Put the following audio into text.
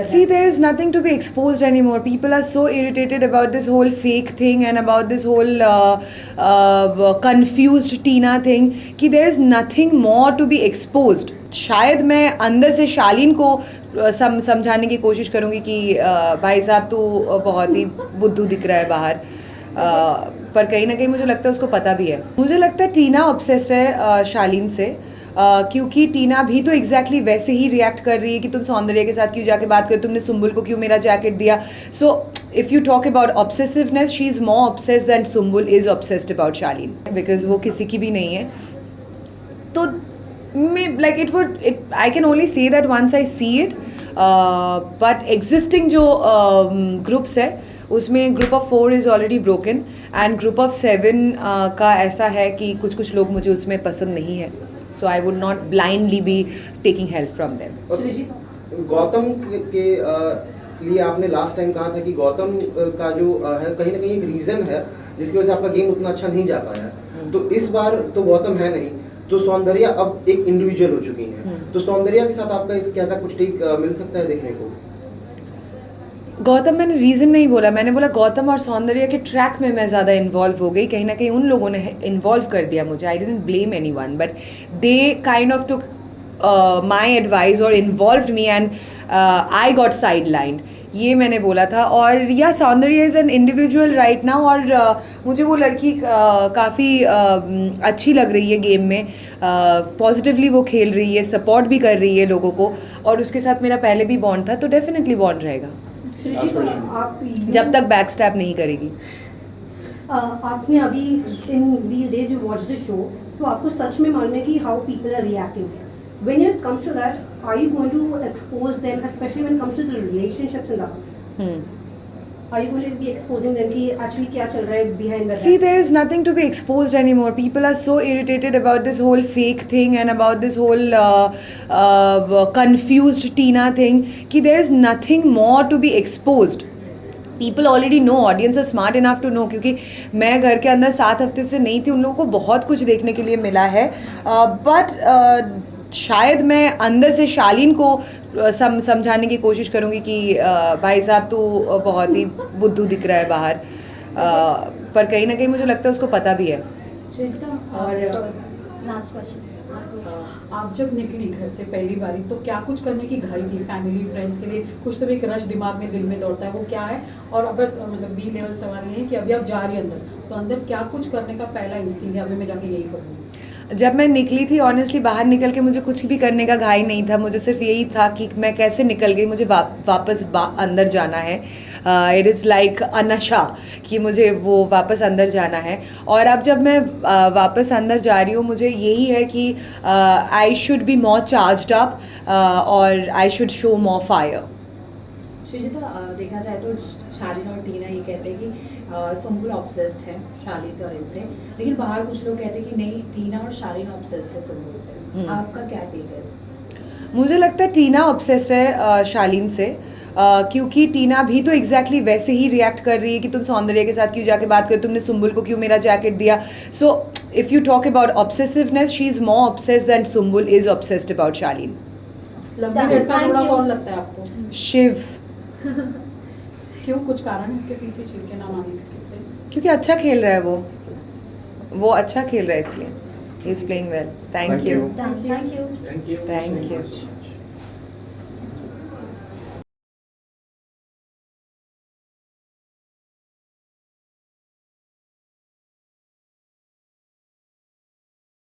See, there is nothing to be exposed anymore. People are so irritated about this whole fake thing and about this whole confused Tina thing कि there is nothing more to be exposed. शायद मैं अंदर से शालीन को समझाने की कोशिश करूँगी कि भाई साहब तू बहुत ही बुद्धू दिख रहा है बाहर, पर कहीं ना कहीं मुझे लगता है उसको पता भी है. मुझे लगता है टीना ऑब्सेस्ड है शालीन से, क्योंकि टीना भी तो एग्जैक्टली वैसे ही रिएक्ट कर रही है कि तुम सौंदर्य के साथ क्यों जाके बात कर, तुमने सुम्बुल को क्यों मेरा जैकेट दिया. So if you talk about obsessiveness, she is more obsessed than Sumbul is obsessed about Shalin, because वो किसी की भी नहीं है. तो like I can only say that once I see it, but existing जो groups है उसमें group of 4 is already broken and group of 7 का ऐसा है कि कुछ लोग मुझे उसमें पसंद नहीं है. So I would not blindly be taking help from them. Gautam के लिए आपने लास्ट टाइम कहा था कि गौतम का जो है कहीं ना कहीं एक रीजन है जिसकी वजह से आपका गेम उतना अच्छा नहीं जा पाया. तो इस बार तो गौतम है नहीं, तो सौंदर्या अब एक इंडिविजुअल हो चुकी हैं. तो सौंदर्या के साथ आपका इस कैसा कुछ टेक मिल सकता है देखने को? गौतम, मैंने रीज़न नहीं बोला, मैंने बोला गौतम और सौंदर्या के ट्रैक में मैं ज़्यादा इन्वॉल्व हो गई. कहीं ना कहीं उन लोगों ने इन्वॉल्व कर दिया मुझे. I didn't blame anyone, but they kind of took my advice और involved me and I got sidelined. ये मैंने बोला था. और या Soundarya is an individual right now, और मुझे वो लड़की काफ़ी अच्छी लग रही है गेम में. पॉजिटिवली वो खेल रही है, सपोर्ट भी कर रही है लोगों को, और उसके साथ मेरा पहले भी बॉन्ड था, तो डेफिनेटली बॉन्ड रहेगा आप जब तक बैक स्टैप नहीं करेगी. आपने अभी in these days you watch the show, तो आपको सच में मालूम है कि how people are reacting. When it comes to that, are you going to expose them, especially when it comes to the relationships in the house? Are you going to be exposing them कि actually क्या चल रहा है behind the See, there is nothing to be exposed anymore. People are so irritated about this whole fake thing and about this whole confused Tina thing कि there is nothing more to be exposed. People already know, audience is smart enough to know, क्योंकि मैं घर के अंदर 7 हफ्ते से नहीं थी, उन लोगों को बहुत कुछ देखने के लिए मिला है. बट शायद मैं अंदर से शालीन को समझाने की कोशिश करूँगी कि भाई साहब तू बहुत ही बुद्धू दिख रहा है बाहर, पर कहीं ना कहीं मुझे लगता है उसको पता भी है. और लास्ट क्वेश्चन, आप जब निकली घर से पहली बारी तो क्या कुछ करने की घाई थी फैमिली फ्रेंड्स के लिए? कुछ तो एक रश दिमाग में दिल में दौड़ता है, वो क्या है? और अब मतलब बी लेवल सवाल ये है कि अभी आप जा रही हैं अंदर, तो अंदर क्या कुछ करने का पहला इंस्टिंक्ट है अभी मैं जाके यही करूँगी? जब मैं निकली थी ऑनेस्टली बाहर निकल के मुझे कुछ भी करने का घाई नहीं था. मुझे सिर्फ यही था कि मैं कैसे निकल गई, मुझे वापस अंदर जाना है. इट इज़ लाइक अ नशा कि मुझे वो वापस अंदर जाना है. और अब जब मैं वापस अंदर जा रही हूँ, मुझे यही है कि I should be more charged up और I should show more fire. Sreejita, देखा जाए तो शालीन और टीना ये कहते हैं कि सुम्बुल ऑब्सेस्ड है शालीन से और इनसे, लेकिन बाहर कुछ लोग कहते हैं कि नहीं, टीना और शालीन ऑब्सेस्ड है सुम्बुल से. आपका क्या टेक है? मुझे लगता है टीना ऑब्सेस्ड है शालीन से, क्योंकि टीना भी तो एग्जैक्टली वैसे ही रिएक्ट कर रही है कि तुम सौंदर्य के साथ क्यों जाके बात कर, तुमने सुम्बुल को क्यों मेरा जैकेट दिया. So if you talk about obsessiveness, she is more obsessed than Sumbul is obsessed about Shalin. कौन लगता है आपको? शिव. क्यों, कुछ कारण है उसके पीछे शिव के नाम आने के? क्योंकि अच्छा खेल रहा है वो अच्छा खेल रहा है, इसलिए he is playing well. Thank you. Thank you. Thank you.